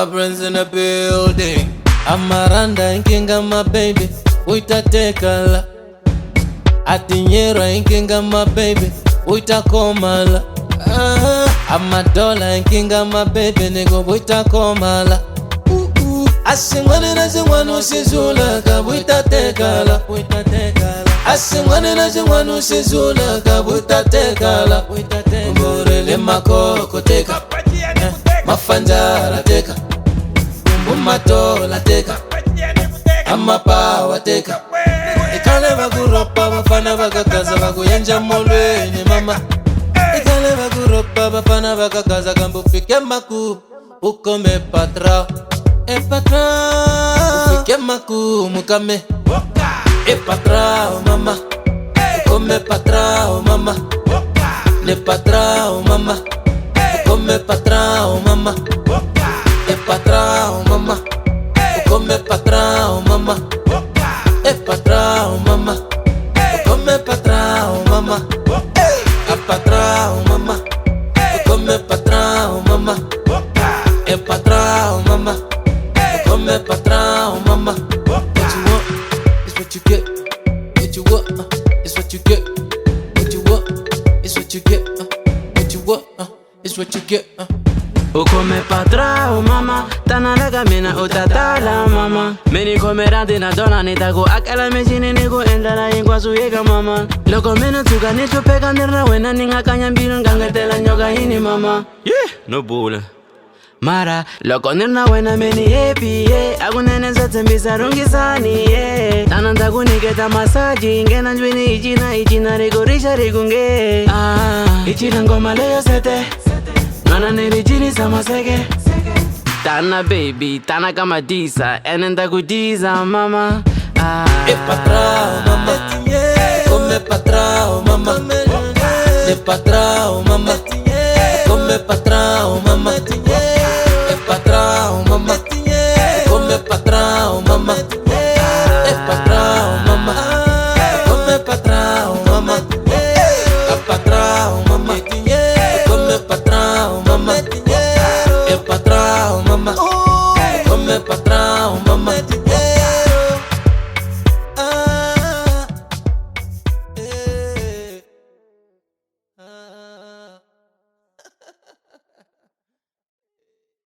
my friends in the building. Amaranda inkinga my baby, uitatekala. Atinyera inkinga my baby, uitakomala. Amadola inkinga my baby, nigga uitakomala. Asingwane na zingwanu sizula ka uitatekala. Asingwane na zingwanu sizula ka uitatekala. Ngorele makoko teka, mafanjara teka, umatola teka, amapawa teka. Ikale baguropa bafana bagakaza baguyenja molweni mama. Ikale baguropa bafana bagakaza kambu fike maku ukome patra. E patra ufike maku mukame. E patra o mama, ukome patra o mama. Le patra o mama, ukome patra o mama. E patra o mama, ukome patra o mama. E patra o mama, ukome patra o mama. E patra o mama, ukome patra o mama. E patra o mama, ukome patra o mama. What you want is what you get. What you want is what you get. What you want is what you get. What you want is what you get. Ukome patra o mama, tanalaga mina utatala mama. Meni komerante na dona nitaku akala mechini niku endala ingwa suyega mama. Loko mena tuka nitu peka nirna wena ninga kanyambiru ngangatela nyoka hini mama. Yeah, no bull. Mara, loko nirna wena meni happy, yeah. Agunene zatembisa rungisani, yeah. Tananta kuniketa masaji, ngena njwini ichina rikurisha rikunge. Ichina ngoma leyo sete. Nana nirijini sama sege. Tana baby, tana kama disa, enenda kudiza mama. E patra o mama, come patra o mama. E patra o mama.